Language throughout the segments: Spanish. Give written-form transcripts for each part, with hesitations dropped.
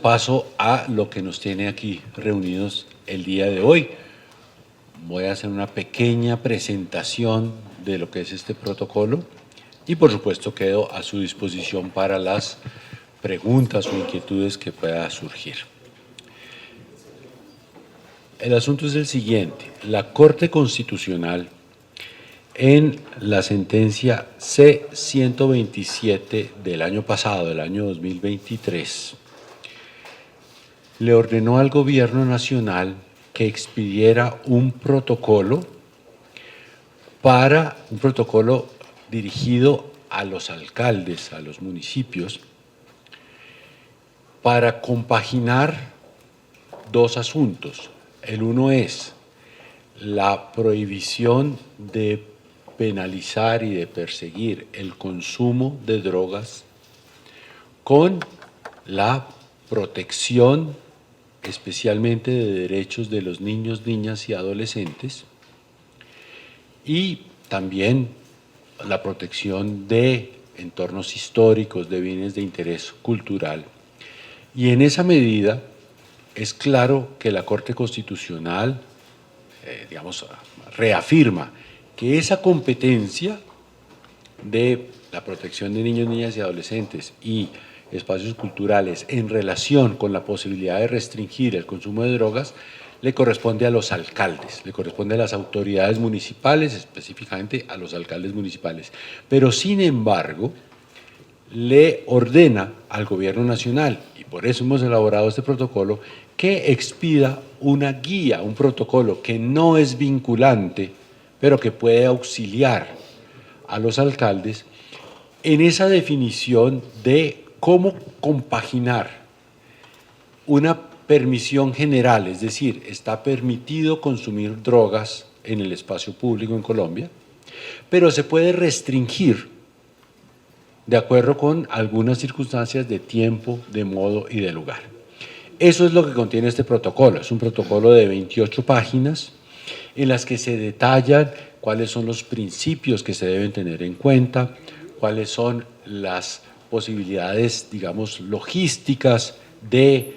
Paso a lo que nos tiene aquí reunidos el día de hoy. Voy a hacer una pequeña presentación de lo que es este protocolo y por supuesto quedo a su disposición para las preguntas o inquietudes que pueda surgir. El asunto es el siguiente: la Corte Constitucional, en la sentencia C-127 del año pasado, del año 2023, le ordenó al Gobierno Nacional que expidiera un protocolo dirigido a los alcaldes, a los municipios, para compaginar dos asuntos. El uno es la prohibición de penalizar y de perseguir el consumo de drogas con la protección especialmente de derechos de los niños, niñas y adolescentes, y también la protección de entornos históricos, de bienes de interés cultural. Y en esa medida es claro que la Corte Constitucional, reafirma que esa competencia de la protección de niños, niñas y adolescentes y espacios culturales en relación con la posibilidad de restringir el consumo de drogas le corresponde a los alcaldes, le corresponde a las autoridades municipales, específicamente a los alcaldes municipales. Pero, sin embargo, le ordena al Gobierno Nacional, y por eso hemos elaborado este protocolo, que expida una guía, un protocolo que no es vinculante, pero que puede auxiliar a los alcaldes en esa definición de cómo compaginar una permisión general, es decir, está permitido consumir drogas en el espacio público en Colombia, pero se puede restringir de acuerdo con algunas circunstancias de tiempo, de modo y de lugar. Eso es lo que contiene este protocolo. Es un protocolo de 28 páginas en las que se detallan cuáles son los principios que se deben tener en cuenta, cuáles son las posibilidades, digamos, logísticas de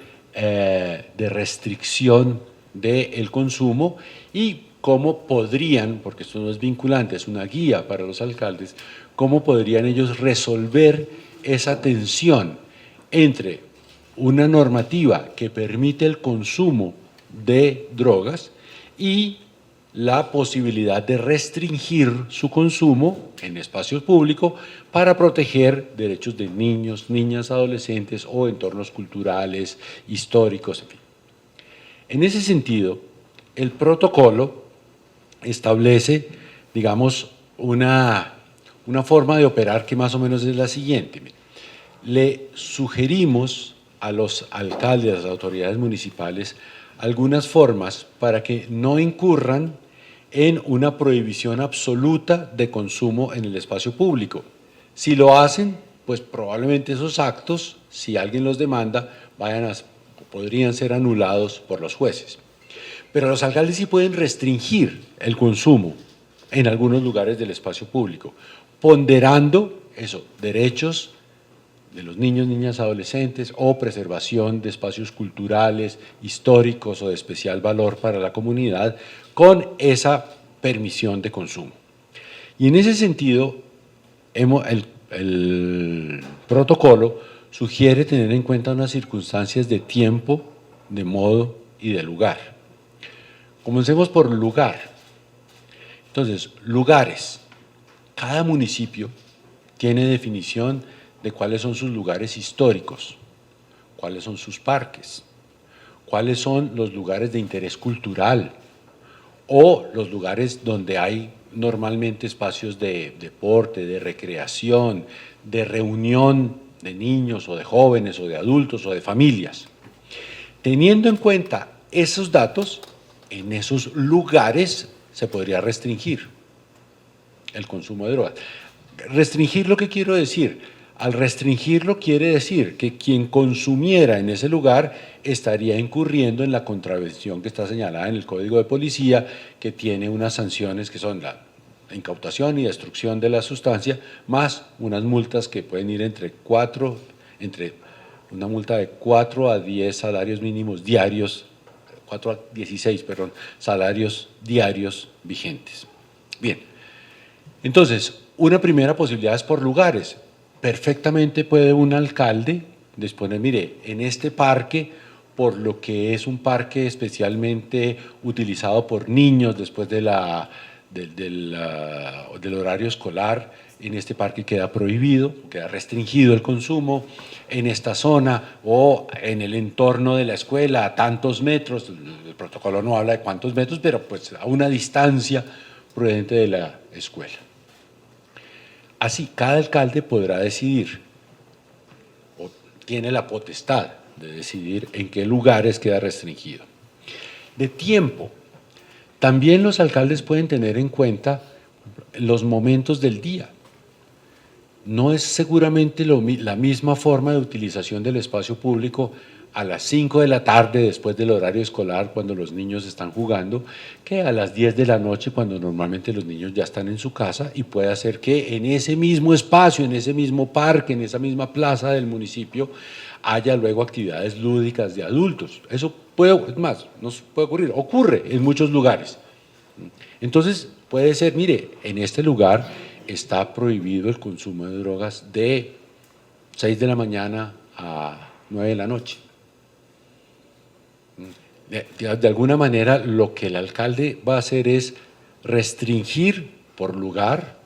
restricción del consumo y cómo podrían, porque esto no es vinculante, es una guía para los alcaldes, cómo podrían ellos resolver esa tensión entre una normativa que permite el consumo de drogas y la posibilidad de restringir su consumo en espacios públicos para proteger derechos de niños, niñas, adolescentes o entornos culturales, históricos, en fin. En ese sentido, el protocolo establece, digamos, una forma de operar que más o menos es la siguiente. Le sugerimos a los alcaldes, a las autoridades municipales, algunas formas para que no incurran en una prohibición absoluta de consumo en el espacio público. Si lo hacen, pues probablemente esos actos, si alguien los demanda, podrían ser anulados por los jueces. Pero los alcaldes sí pueden restringir el consumo en algunos lugares del espacio público, ponderando derechos de los niños, niñas, adolescentes o preservación de espacios culturales, históricos o de especial valor para la comunidad con esa permisión de consumo. Y en ese sentido, el protocolo sugiere tener en cuenta unas circunstancias de tiempo, de modo y de lugar. Comencemos por lugar. Entonces, lugares. Cada municipio tiene definición de cuáles son sus lugares históricos, cuáles son sus parques, cuáles son los lugares de interés cultural o los lugares donde hay normalmente espacios de deporte, de recreación, de reunión de niños o de jóvenes o de adultos o de familias. Teniendo en cuenta esos datos, en esos lugares se podría restringir el consumo de drogas. Restringir, lo que quiero decir, al restringirlo quiere decir que quien consumiera en ese lugar estaría incurriendo en la contravención que está señalada en el Código de Policía, que tiene unas sanciones que son la incautación y destrucción de la sustancia, más unas multas que pueden ir entre una multa de 4 a 10 salarios mínimos diarios, 4 a 16, perdón, salarios diarios vigentes. Bien, entonces, una primera posibilidad es por lugares. Perfectamente puede un alcalde disponer, mire, en este parque, por lo que es un parque especialmente utilizado por niños después del horario escolar, en este parque queda prohibido, queda restringido el consumo, en esta zona o en el entorno de la escuela a tantos metros, el protocolo no habla de cuántos metros, pero pues a una distancia prudente de la escuela. Así, cada alcalde podrá decidir, o tiene la potestad de decidir en qué lugares queda restringido. De tiempo, también los alcaldes pueden tener en cuenta los momentos del día. No es seguramente la misma forma de utilización del espacio público a las 5 de la tarde después del horario escolar cuando los niños están jugando que a las 10 de la noche cuando normalmente los niños ya están en su casa, y puede hacer que en ese mismo espacio, en ese mismo parque, en esa misma plaza del municipio haya luego actividades lúdicas de adultos. Eso puede, es más, nos puede ocurrir, ocurre en muchos lugares. Entonces puede ser, mire, en este lugar está prohibido el consumo de drogas de 6 de la mañana a 9 de la noche. De alguna manera, lo que el alcalde va a hacer es restringir por lugar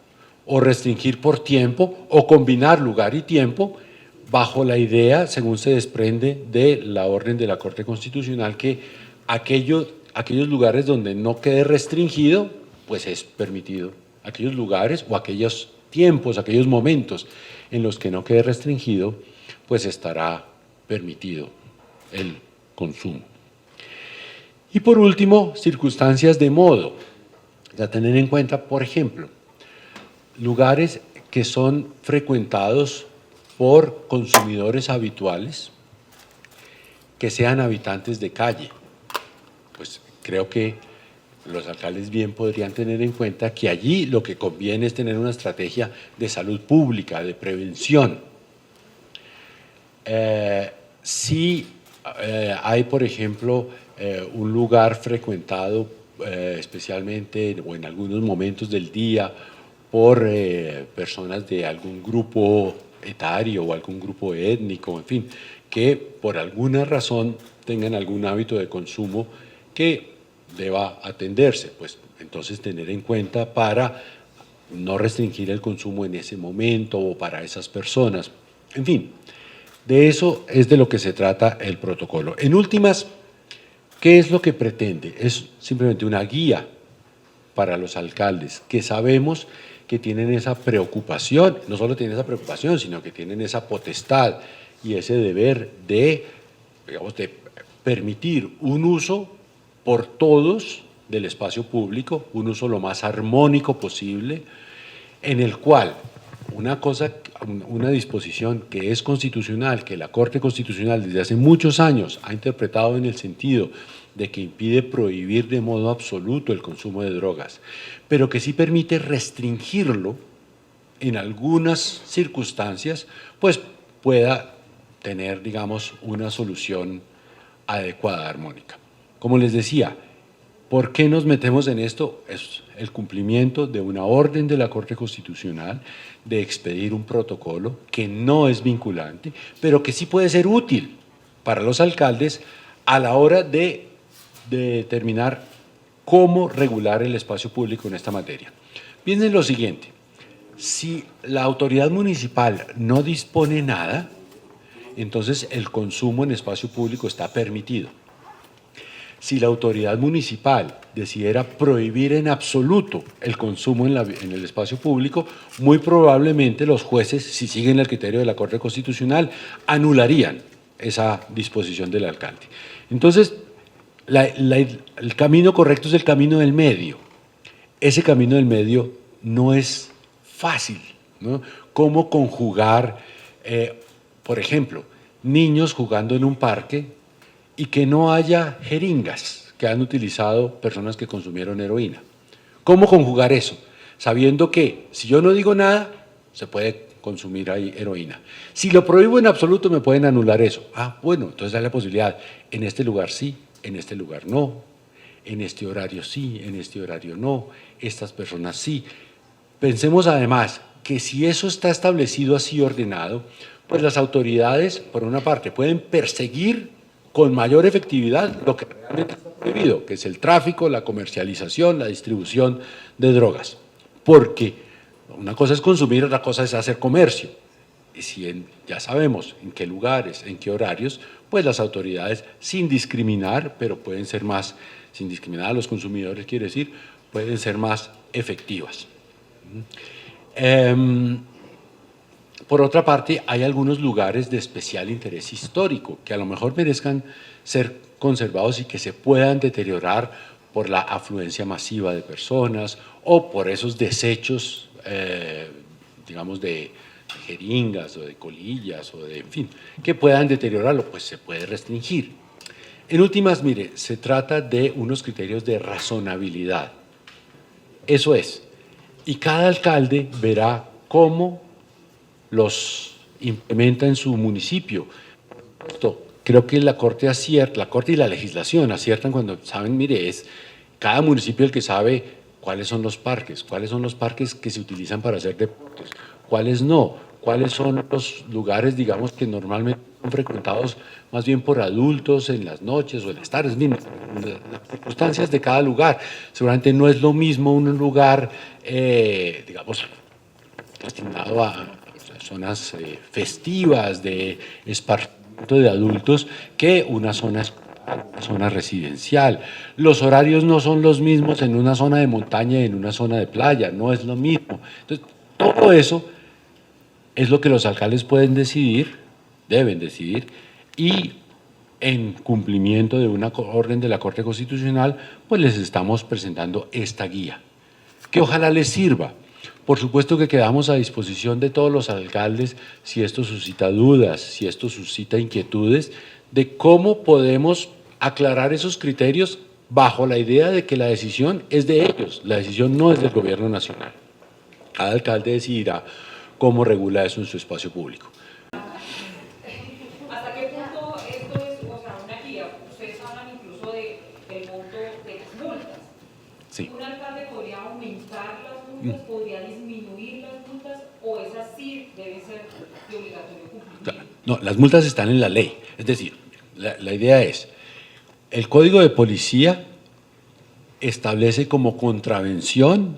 o restringir por tiempo o combinar lugar y tiempo bajo la idea, según se desprende de la orden de la Corte Constitucional, que aquellos lugares donde no quede restringido, pues es permitido. Aquellos lugares o aquellos tiempos, aquellos momentos en los que no quede restringido, pues estará permitido el consumo. Y por último, circunstancias de modo. A tener en cuenta, por ejemplo, lugares que son frecuentados por consumidores habituales, que sean habitantes de calle. Pues creo que los alcaldes bien podrían tener en cuenta que allí lo que conviene es tener una estrategia de salud pública, de prevención. Si hay, por ejemplo, un lugar frecuentado especialmente o en algunos momentos del día por personas de algún grupo etario o algún grupo étnico, en fin, que por alguna razón tengan algún hábito de consumo que deba atenderse, pues entonces tener en cuenta para no restringir el consumo en ese momento o para esas personas. En fin, de eso es de lo que se trata el protocolo. En últimas, ¿qué es lo que pretende? Es simplemente una guía para los alcaldes, que sabemos que tienen esa preocupación, no solo tienen esa preocupación, sino que tienen esa potestad y ese deber de, digamos, de permitir un uso por todos del espacio público, un uso lo más armónico posible, en el cual una disposición que es constitucional, que la Corte Constitucional desde hace muchos años ha interpretado en el sentido de que impide prohibir de modo absoluto el consumo de drogas, pero que sí permite restringirlo en algunas circunstancias, pues pueda tener, digamos, una solución adecuada, armónica. Como les decía, ¿por qué nos metemos en esto? Es el cumplimiento de una orden de la Corte Constitucional de expedir un protocolo que no es vinculante, pero que sí puede ser útil para los alcaldes a la hora de determinar cómo regular el espacio público en esta materia. Piensen lo siguiente: si la autoridad municipal no dispone nada, entonces el consumo en espacio público está permitido. Si la autoridad municipal decidiera prohibir en absoluto el consumo en el espacio público, muy probablemente los jueces, si siguen el criterio de la Corte Constitucional, anularían esa disposición del alcalde. Entonces, el camino correcto es el camino del medio. Ese camino del medio no es fácil, ¿no? ¿Cómo conjugar, por ejemplo, niños jugando en un parque y que no haya jeringas que han utilizado personas que consumieron heroína? ¿Cómo conjugar eso? Sabiendo que si yo no digo nada, se puede consumir ahí heroína. Si lo prohíbo en absoluto, me pueden anular eso. Ah, bueno, entonces hay la posibilidad, en este lugar sí, en este lugar no, en este horario sí, en este horario no, estas personas sí. Pensemos además que si eso está establecido así ordenado, pues las autoridades, por una parte, pueden perseguir con mayor efectividad lo que realmente está prohibido, que es el tráfico, la comercialización, la distribución de drogas. Porque una cosa es consumir, otra cosa es hacer comercio. Y si ya sabemos en qué lugares, en qué horarios, pues las autoridades, sin discriminar, pero pueden ser más, sin discriminar a los consumidores, quiere decir, pueden ser más efectivas. Por otra parte, hay algunos lugares de especial interés histórico que a lo mejor merezcan ser conservados y que se puedan deteriorar por la afluencia masiva de personas o por esos desechos, digamos, de jeringas o de colillas o de, en fin, que puedan deteriorarlo, pues se puede restringir. En últimas, mire, se trata de unos criterios de razonabilidad. Eso es, y cada alcalde verá cómo los implementa en su municipio. Creo que la Corte acierta, la Corte y la legislación aciertan cuando saben, mire, es cada municipio el que sabe cuáles son los parques que se utilizan para hacer deportes, cuáles no, cuáles son los lugares, digamos, que normalmente son frecuentados más bien por adultos en las noches o en las tardes, las circunstancias de cada lugar. Seguramente no es lo mismo un lugar, digamos, destinado a zonas festivas, de esparcimiento de adultos, que una zona residencial. Los horarios no son los mismos en una zona de montaña y en una zona de playa, no es lo mismo. Entonces, todo eso es lo que los alcaldes pueden decidir, deben decidir, y en cumplimiento de una orden de la Corte Constitucional, pues les estamos presentando esta guía, que ojalá les sirva. Por supuesto que quedamos a disposición de todos los alcaldes si esto suscita dudas, si esto suscita inquietudes, de cómo podemos aclarar esos criterios bajo la idea de que la decisión es de ellos, la decisión no es del gobierno nacional. Cada alcalde decidirá cómo regula eso en su espacio público. ¿Hasta qué punto esto es, o sea, una guía? Ustedes hablan incluso del monto de las multas. Sí. ¿Un alcalde podría aumentar las multas, podría disminuir las multas, o esas sí deben ser de obligatorio cumplimiento? No, las multas están en la ley. Es decir, la idea es, el Código de Policía establece como contravención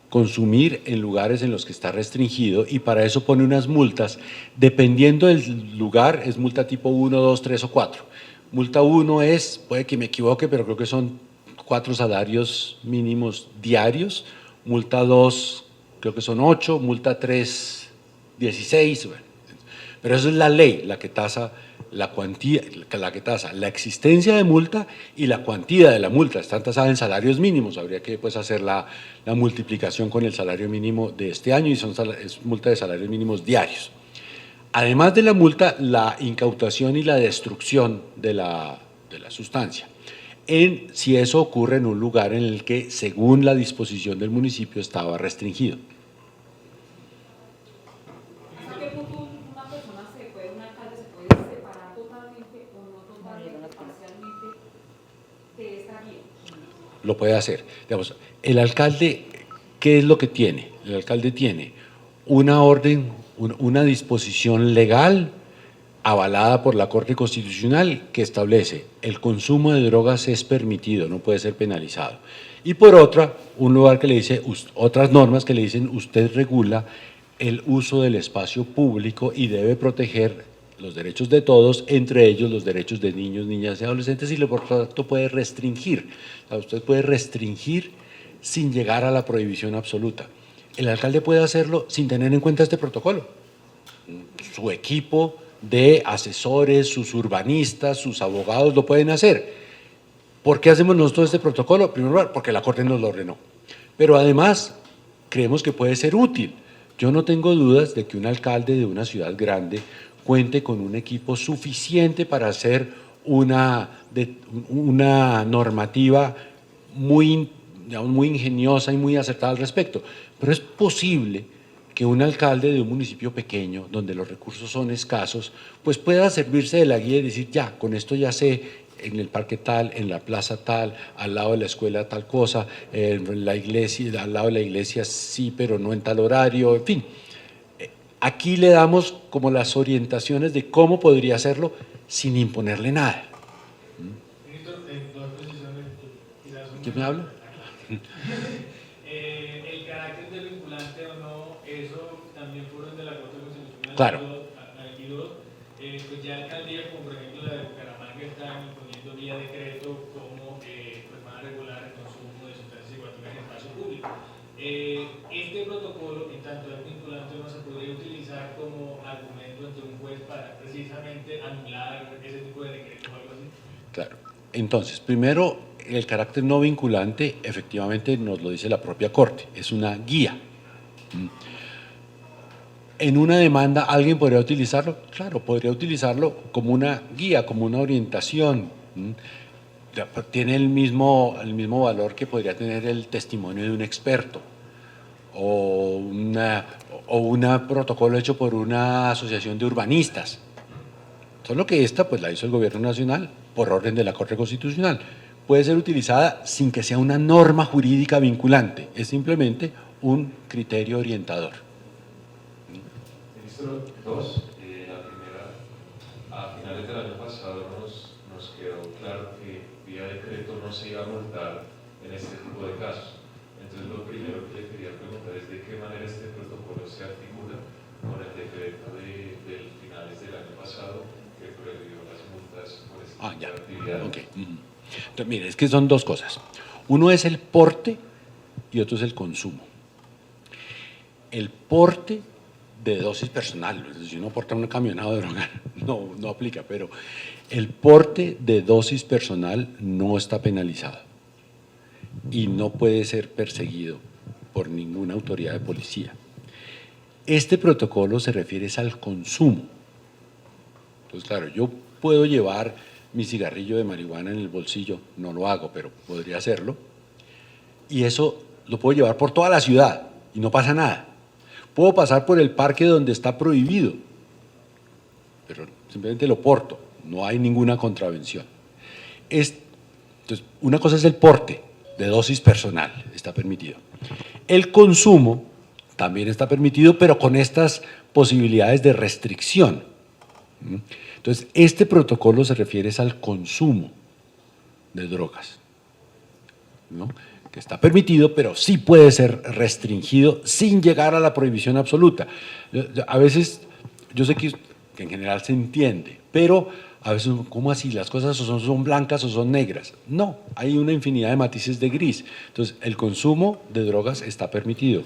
consumir en lugares en los que está restringido y para eso pone unas multas. Dependiendo del lugar, es multa tipo 1, 2, 3 o 4. Multa 1 es, puede que me equivoque, pero creo que son 4 salarios mínimos diarios. Multa 2, creo que son 8. Multa 3, 16. Bueno, pero eso es la ley, la que tasa la cuantía, la que tasa la existencia de multa y la cuantía de la multa. Están tasadas en salarios mínimos, habría que pues, hacer la multiplicación con el salario mínimo de este año y es multa de salarios mínimos diarios. Además de la multa, la incautación y la destrucción de la sustancia. Si eso ocurre en un lugar en el que, según la disposición del municipio, estaba restringido. Lo puede hacer. Digamos, el alcalde, ¿qué es lo que tiene? El alcalde tiene una orden, una disposición legal avalada por la Corte Constitucional que establece el consumo de drogas es permitido, no puede ser penalizado. Y por otra, un lugar que le dice, otras normas que le dicen, usted regula el uso del espacio público y debe proteger los derechos de todos, entre ellos los derechos de niños, niñas y adolescentes, y por lo tanto puede restringir. O sea, usted puede restringir sin llegar a la prohibición absoluta. El alcalde puede hacerlo sin tener en cuenta este protocolo. Su equipo de asesores, sus urbanistas, sus abogados lo pueden hacer. ¿Por qué hacemos nosotros este protocolo? En primer lugar, porque la Corte nos lo ordenó. Pero además, creemos que puede ser útil. Yo no tengo dudas de que un alcalde de una ciudad grande cuente con un equipo suficiente para hacer una normativa muy, digamos, muy ingeniosa y muy acertada al respecto. Pero es posible que un alcalde de un municipio pequeño, donde los recursos son escasos, pues pueda servirse de la guía y decir, ya, con esto ya sé, en el parque tal, en la plaza tal, al lado de la escuela tal cosa, en la iglesia, al lado de la iglesia sí, pero no en tal horario, en fin. Aquí le damos como las orientaciones de cómo podría hacerlo sin imponerle nada. Ministro, dos precisiones, quizás un ¿Quién me habla? el carácter de vinculante o no, eso también fueron de la Corte Constitucional. Claro. Aquí dos, pues ya alcaldías, como por ejemplo la de Bucaramanga, están imponiendo vía decreto cómo pues van a regular el consumo de sustancias psicoactivas en el espacio público. Este protocolo, en tanto es vinculante, no se podría utilizar como argumento ante un juez para precisamente anular ese tipo de decreto o algo así. Claro. Entonces, primero, el carácter no vinculante, efectivamente, nos lo dice la propia Corte, es una guía. En una demanda, ¿alguien podría utilizarlo? Claro, podría utilizarlo como una guía, como una orientación. Tiene el mismo valor que podría tener el testimonio de un experto o un protocolo hecho por una asociación de urbanistas. Solo que esta pues la hizo el Gobierno Nacional por orden de la Corte Constitucional. Puede ser utilizada sin que sea una norma jurídica vinculante, es simplemente un criterio orientador. Ministro, dos. La primera, a finales del año pasado nos quedó claro que vía decreto no se iba a multar en este tipo de casos. Entonces, lo primero que le quería preguntar es de qué manera este protocolo se articula con el decreto de finales del año pasado que prohibió las multas por este tipo de actividades. Okay. Entonces, mire, es que son dos cosas. Uno es el porte y otro es el consumo. El porte de dosis personal, si uno porta una camioneta de droga, no aplica, pero el porte de dosis personal no está penalizado y no puede ser perseguido por ninguna autoridad de policía. Este protocolo se refiere al consumo. Entonces, claro, yo puedo llevar mi cigarrillo de marihuana en el bolsillo, no lo hago, pero podría hacerlo, y eso lo puedo llevar por toda la ciudad y no pasa nada. Puedo pasar por el parque donde está prohibido, pero simplemente lo porto, no hay ninguna contravención. Entonces, una cosa es el porte de dosis personal, está permitido. El consumo también está permitido, pero con estas posibilidades de restricción. Entonces, este protocolo se refiere al consumo de drogas, ¿no? Que está permitido, pero sí puede ser restringido sin llegar a la prohibición absoluta. A veces, yo sé que en general se entiende, pero a veces, ¿cómo así? ¿Las cosas son blancas o son negras? No, hay una infinidad de matices de gris. Entonces, el consumo de drogas está permitido.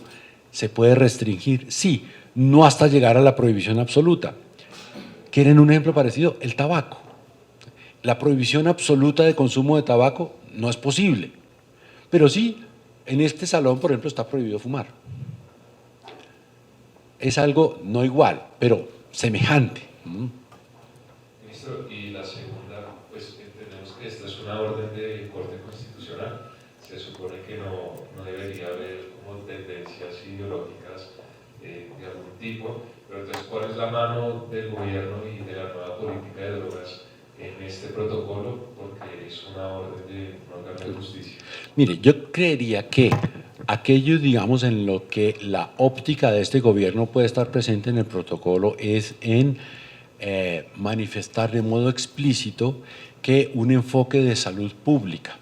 ¿Se puede restringir? Sí, no hasta llegar a la prohibición absoluta. ¿Quieren un ejemplo parecido? El tabaco. La prohibición absoluta de consumo de tabaco no es posible. Pero sí, en este salón, por ejemplo, está prohibido fumar. Es algo no igual, pero semejante. Ministro, y la segunda, pues entendemos que esta es una orden de Corte Constitucional. Se supone que no debería haber como tendencias ideológicas de algún tipo, pero entonces, ¿cuál es la mano del gobierno y de la nueva política de drogas en este protocolo? Porque es una orden de un órgano de justicia. Mire, yo creería que aquello, digamos, en lo que la óptica de este gobierno puede estar presente en el protocolo es en manifestar de modo explícito que un enfoque de salud pública,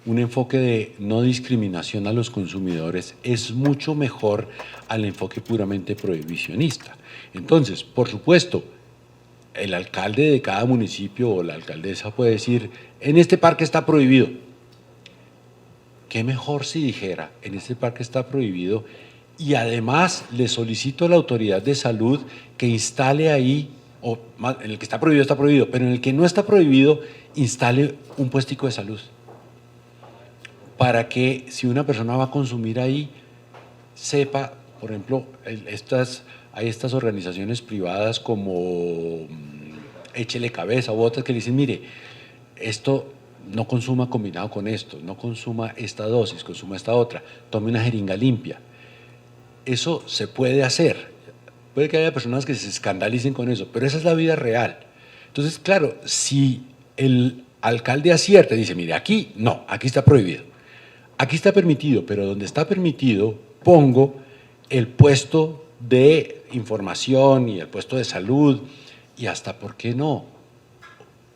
un enfoque de no discriminación a los consumidores es mucho mejor al enfoque puramente prohibicionista. Entonces, por supuesto, el alcalde de cada municipio o la alcaldesa puede decir, en este parque está prohibido. ¿Qué mejor si dijera, en este parque está prohibido y además le solicito a la autoridad de salud que instale ahí, o en el que está prohibido, pero en el que no está prohibido, instale un puestico de salud? Para que si una persona va a consumir ahí, sepa, por ejemplo, hay estas organizaciones privadas como Échele Cabeza u otras que le dicen, mire, esto no consuma combinado con esto, no consuma esta dosis, consuma esta otra, tome una jeringa limpia. eso se puede hacer. Puede que haya personas que se escandalicen con eso, pero esa es la vida real. Entonces, claro, si el alcalde acierta y dice, mire, aquí no, aquí está prohibido, aquí está permitido, pero donde está permitido pongo el puesto de información y el puesto de salud y hasta, ¿por qué no?,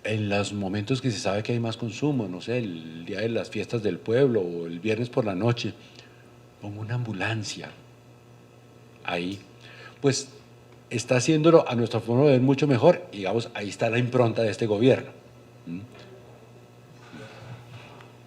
en los momentos que se sabe que hay más consumo, no sé, el día de las fiestas del pueblo o el viernes por la noche, pongo una ambulancia ahí, pues está haciéndolo a nuestro forma de ver mucho mejor, y digamos, ahí está la impronta de este gobierno.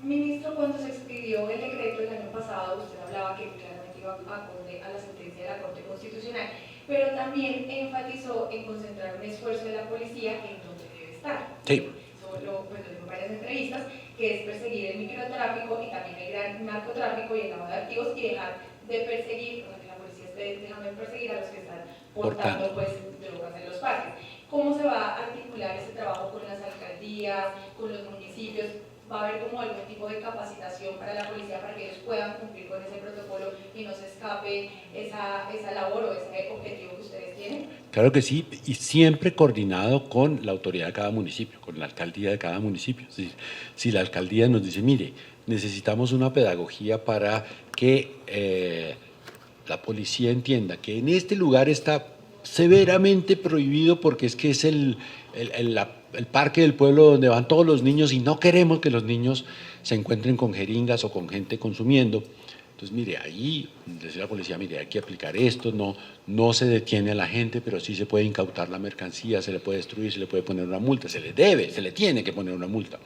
Ministro, cuando se expidió el decreto el año pasado, usted hablaba que claramente iba acorde a la sentencia de la Corte Constitucional, pero también enfatizó en concentrar un esfuerzo de la policía en donde debe estar. Sí. Solo, pues lo digo en varias entrevistas, que es perseguir el microtráfico y también el gran narcotráfico y el lavado de activos, y dejar de perseguir, o sea, que la policía esté dejando de perseguir a los que están portando pues drogas en los parques. ¿Cómo se va a articular ese trabajo con las alcaldías, con los municipios? ¿Va a haber como algún tipo de capacitación para la policía para que ellos puedan cumplir con ese protocolo y no se escape esa labor o ese objetivo que ustedes tienen? Claro que sí, y siempre coordinado con la autoridad de cada municipio, con la alcaldía de cada municipio. Es decir, si la alcaldía nos dice, mire, necesitamos una pedagogía para que la policía entienda que en este lugar está severamente prohibido porque es que es el parque del pueblo donde van todos los niños y no queremos que los niños se encuentren con jeringas o con gente consumiendo. Entonces, mire, ahí, decir a la policía, mire, hay que aplicar esto, no se detiene a la gente, pero sí se puede incautar la mercancía, se le puede destruir, se le puede poner una multa, se le tiene que poner una multa.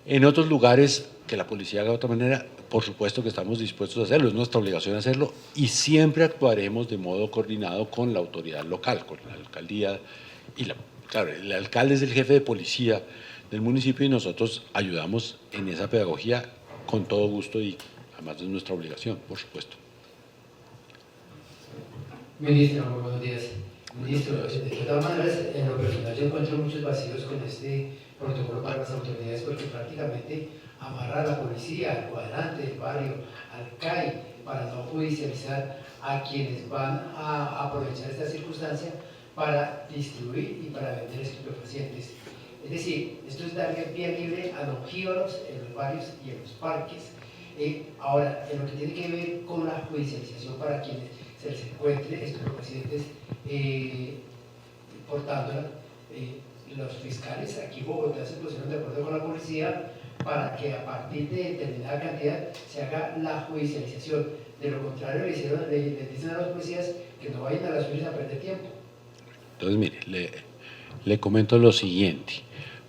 En otros lugares que la policía haga de otra manera, por supuesto que estamos dispuestos a hacerlo, es nuestra obligación hacerlo, y siempre actuaremos de modo coordinado con la autoridad local, con la alcaldía, y claro, el alcalde es el jefe de policía del municipio y nosotros ayudamos en esa pedagogía con todo gusto y además es nuestra obligación, por supuesto. Ministro, muy buenos días. Ministro, de todas maneras, en lo personal yo encuentro muchos vacíos con este protocolo para las autoridades porque prácticamente amarra a la policía, al cuadrante del barrio, al CAI, para no judicializar a quienes van a aprovechar esta circunstancia para distribuir y para vender estupefacientes. Es decir, esto es darle vía libre a los jíbaros en los barrios y en los parques. Ahora, en lo que tiene que ver con la judicialización para quienes se les encuentre estupefacientes portándola, los fiscales aquí en Bogotá se pusieron de acuerdo con la policía para que a partir de determinada cantidad se haga la judicialización. De lo contrario, le dicen a los policías que no vayan a las suyas a perder tiempo. Entonces, mire, le comento lo siguiente.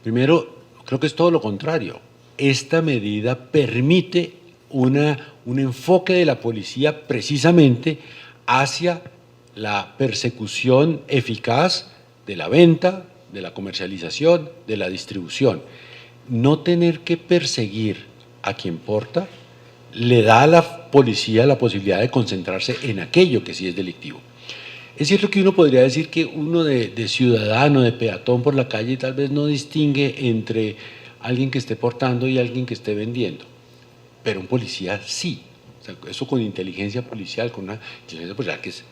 Primero, creo que es todo lo contrario. Esta medida permite un enfoque de la policía precisamente hacia la persecución eficaz de la venta, de la comercialización, de la distribución. No tener que perseguir a quien porta le da a la policía la posibilidad de concentrarse en aquello que sí es delictivo. Es cierto que uno podría decir que uno de ciudadano, de peatón por la calle, tal vez no distingue entre alguien que esté portando y alguien que esté vendiendo, pero un policía sí. O sea, eso con inteligencia policial, con una inteligencia policial que es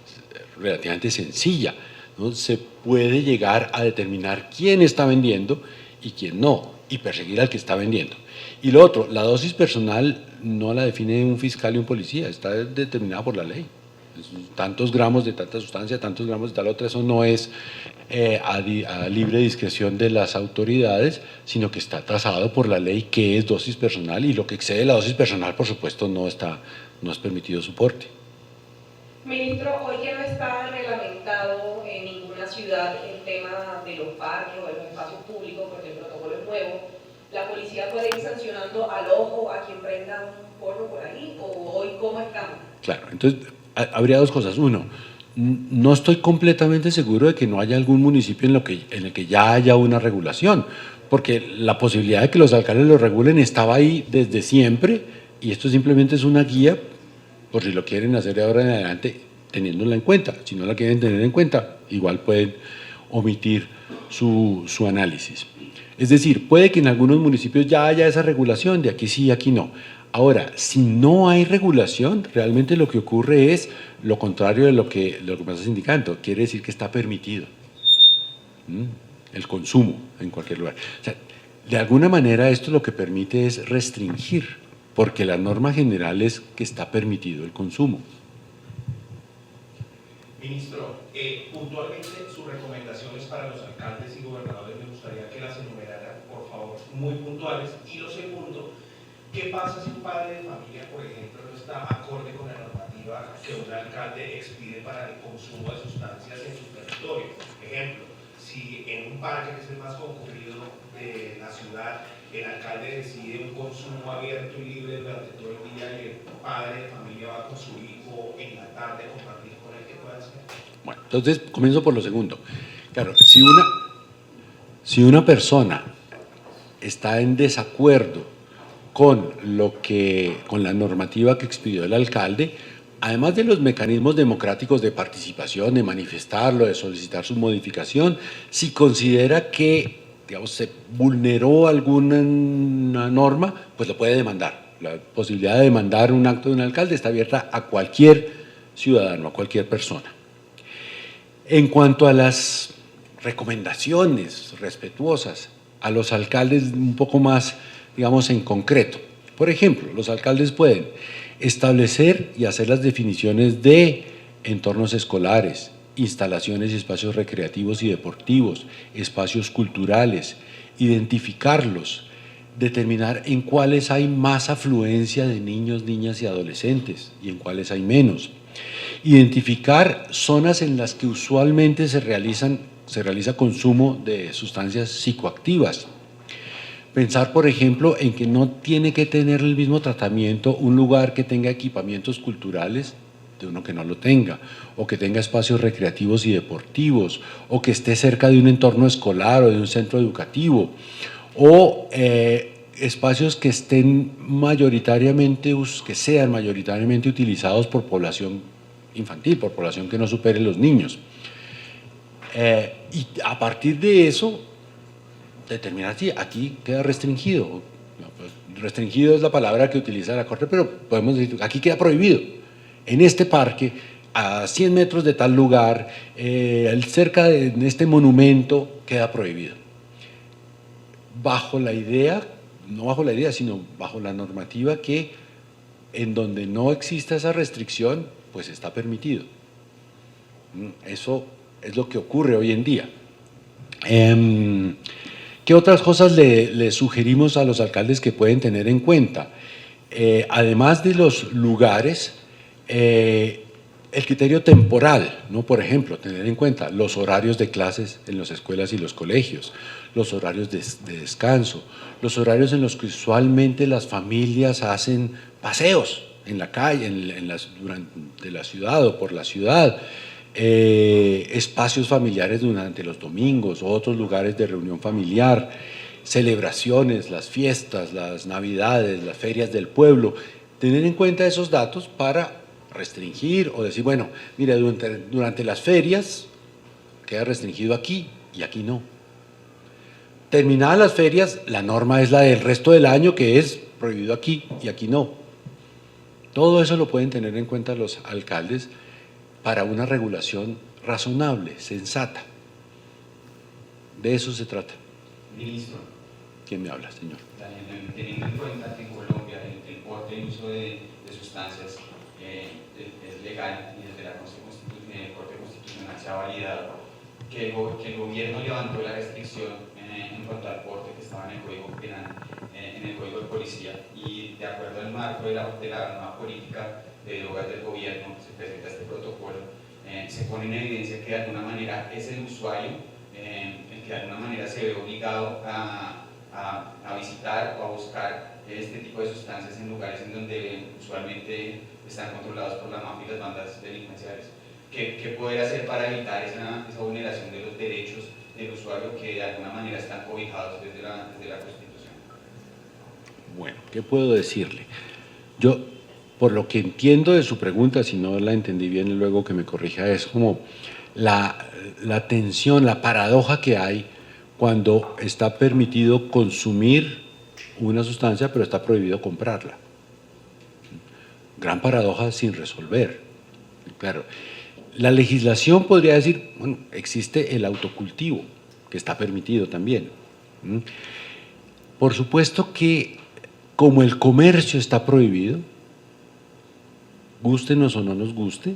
relativamente sencilla, ¿no? Se puede llegar a determinar quién está vendiendo y quién no, y perseguir al que está vendiendo. Y lo otro, la dosis personal no la define un fiscal y un policía, está determinada por la ley. Tantos gramos de tanta sustancia, tantos gramos de tal otra, eso no es a libre discreción de las autoridades, sino que está trazado por la ley qué es dosis personal, y lo que excede la dosis personal, por supuesto, no es permitido su porte. Ministro, hoy que no está reglamentado en ninguna ciudad el tema de los parques o de los espacios públicos, porque el protocolo es nuevo, ¿la policía puede ir sancionando al ojo a quien prenda un porro por ahí? ¿O hoy cómo estamos? Claro, entonces habría dos cosas. Uno, no estoy completamente seguro de que no haya algún municipio en el que ya haya una regulación, porque la posibilidad de que los alcaldes lo regulen estaba ahí desde siempre, y esto simplemente es una guía por si lo quieren hacer de ahora en adelante, teniéndola en cuenta. Si no la quieren tener en cuenta, igual pueden omitir su análisis. Es decir, puede que en algunos municipios ya haya esa regulación, de aquí sí y aquí no. Ahora, si no hay regulación, realmente lo que ocurre es lo contrario de lo que me estás indicando. Quiere decir que está permitido el consumo en cualquier lugar. O sea, de alguna manera esto lo que permite es restringir, porque la norma general es que está permitido el consumo. Ministro, puntualmente sus recomendaciones para los alcaldes y gobernadores me gustaría que las enumerara, por favor, muy puntuales. Y lo segundo, ¿qué pasa si un padre de familia, por ejemplo, no está acorde con la normativa que un alcalde expide para el consumo de sustancias en su territorio? Ejemplo, si en un parque, que es el más concurrido de la ciudad, el alcalde decide un consumo abierto y libre durante todo el día y el padre de familia va con su hijo en la tarde a compartir con él, ¿qué puede hacer? Bueno, entonces comienzo por lo segundo. Claro, si una persona está en desacuerdo con la normativa que expidió el alcalde, además de los mecanismos democráticos de participación, de manifestarlo, de solicitar su modificación, si considera que, digamos, se vulneró alguna norma, pues lo puede demandar. La posibilidad de demandar un acto de un alcalde está abierta a cualquier ciudadano, a cualquier persona. En cuanto a las recomendaciones respetuosas a los alcaldes un poco más, digamos, en concreto. Por ejemplo, los alcaldes pueden establecer y hacer las definiciones de entornos escolares, instalaciones y espacios recreativos y deportivos, espacios culturales, identificarlos, determinar en cuáles hay más afluencia de niños, niñas y adolescentes y en cuáles hay menos. Identificar zonas en las que usualmente se realiza consumo de sustancias psicoactivas. Pensar, por ejemplo, en que no tiene que tener el mismo tratamiento un lugar que tenga equipamientos culturales de uno que no lo tenga, o que tenga espacios recreativos y deportivos, o que esté cerca de un entorno escolar o de un centro educativo, o espacios que estén que sean mayoritariamente utilizados por población infantil, por población que no supere los niños. Y a partir de eso, determinar si aquí queda restringido. Restringido es la palabra que utiliza la Corte, pero podemos decir, aquí queda prohibido. En este parque, a 100 metros de tal lugar, cerca de este monumento, queda prohibido. Bajo la idea, no bajo la idea, sino bajo la normativa que en donde no exista esa restricción, pues está permitido. Eso es lo que ocurre hoy en día. ¿Qué otras cosas le sugerimos a los alcaldes que pueden tener en cuenta? Además de los lugares, el criterio temporal, ¿no? Por ejemplo, tener en cuenta los horarios de clases en las escuelas y los colegios, los horarios de descanso, los horarios en los que usualmente las familias hacen paseos en la calle, durante la ciudad o por la ciudad, espacios familiares durante los domingos o otros lugares de reunión familiar, celebraciones, las fiestas, las navidades, las ferias del pueblo. Tener en cuenta esos datos para restringir o decir, bueno, mira, durante las ferias queda restringido aquí y aquí no. Terminadas las ferias, la norma es la del resto del año, que es prohibido aquí y aquí no. Todo eso lo pueden tener en cuenta los alcaldes para una regulación razonable, sensata. De eso se trata. Ministro. ¿Quién me habla, señor? Teniendo en cuenta que en Colombia el porte y uso de sustancias es legal y desde la Corte Constitucional se ha validado, que el gobierno levantó la restricción en cuanto al porte que estaba en el Código Penal, en el Código de Policía, y de acuerdo al marco de la nueva política de drogas del gobierno, se presenta este protocolo, se pone en evidencia que de alguna manera es el usuario el que de alguna manera se ve obligado a visitar o a buscar este tipo de sustancias en lugares en donde usualmente están controlados por la mafia y las bandas delincuenciales. ¿Qué poder hacer para evitar esa vulneración de los derechos del usuario que de alguna manera están cobijados desde la Constitución? Bueno, ¿qué puedo decirle? Yo, por lo que entiendo de su pregunta, si no la entendí bien, luego que me corrija, es como la tensión, la paradoja que hay cuando está permitido consumir una sustancia, pero está prohibido comprarla. gran paradoja sin resolver. Claro, la legislación podría decir, bueno, existe el autocultivo, que está permitido también. Por supuesto que como el comercio está prohibido, gústenos o no nos guste,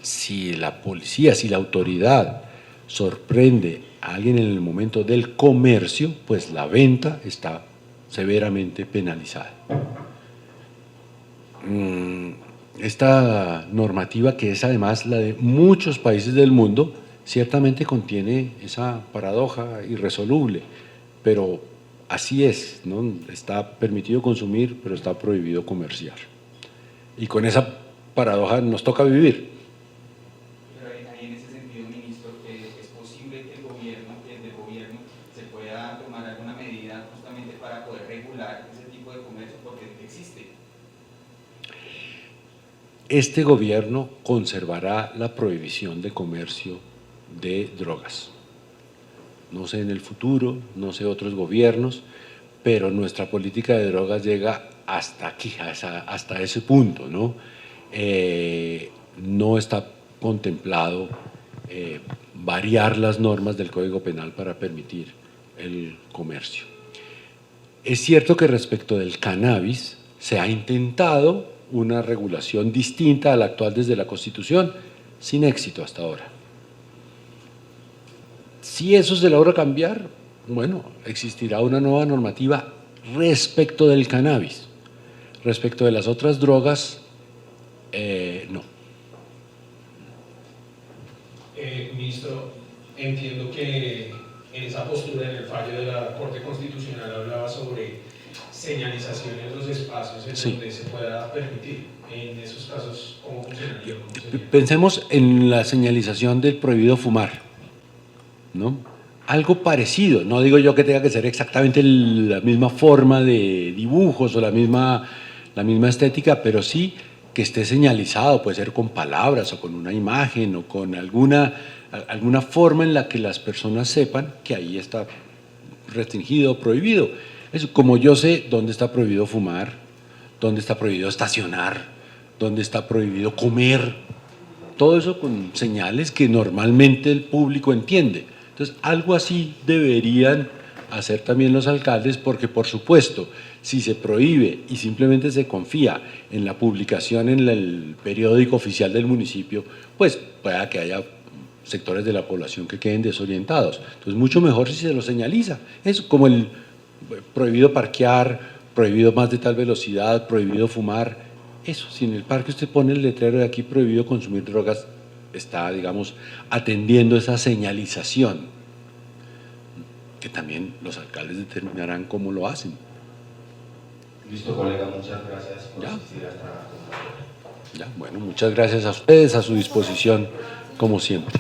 si la policía, si la autoridad sorprende a alguien en el momento del comercio, pues la venta está severamente penalizada. Esta normativa, que es además la de muchos países del mundo, ciertamente contiene esa paradoja irresoluble, pero así es, ¿no? Está permitido consumir, pero está prohibido comerciar. Y con esa paradoja nos toca vivir. Pero ahí en ese sentido, ministro, ¿es posible que el gobierno, desde el gobierno, se pueda tomar alguna medida justamente para poder regular ese tipo de comercio? Porque existe. Este gobierno conservará la prohibición de comercio de drogas. No sé en el futuro, no sé otros gobiernos, pero nuestra política de drogas llega hasta aquí, hasta ese punto, ¿no? No está contemplado variar las normas del Código Penal para permitir el comercio. Es cierto que respecto del cannabis se ha intentado una regulación distinta a la actual desde la Constitución, sin éxito hasta ahora. Si eso se logra cambiar, bueno, existirá una nueva normativa respecto del cannabis. Respecto de las otras drogas, no. Ministro, entiendo que en esa postura, en el fallo de la Corte Constitucional, hablaba sobre señalización en los espacios en donde se pueda permitir. En esos casos, ¿cómo funcionaría? Pensemos en la señalización del prohibido fumar, ¿no? Algo parecido, no digo yo que tenga que ser exactamente la misma forma de dibujos o la misma estética, pero sí que esté señalizado, puede ser con palabras o con una imagen o con alguna forma en la que las personas sepan que ahí está restringido o prohibido. Es como yo sé dónde está prohibido fumar, dónde está prohibido estacionar, dónde está prohibido comer, todo eso con señales que normalmente el público entiende. Entonces, algo así deberían hacer también los alcaldes, porque por supuesto, si se prohíbe y simplemente se confía en la publicación en el periódico oficial del municipio, pues pueda que haya sectores de la población que queden desorientados. Entonces, mucho mejor si se lo señaliza. Es como el prohibido parquear, prohibido más de tal velocidad, prohibido fumar. Eso, si en el parque usted pone el letrero de aquí prohibido consumir drogas, está, digamos, atendiendo esa señalización, que también los alcaldes determinarán cómo lo hacen. Listo, colega, muchas gracias por asistir a esta convocatoria. Ya, bueno, muchas gracias a ustedes, a su disposición, como siempre.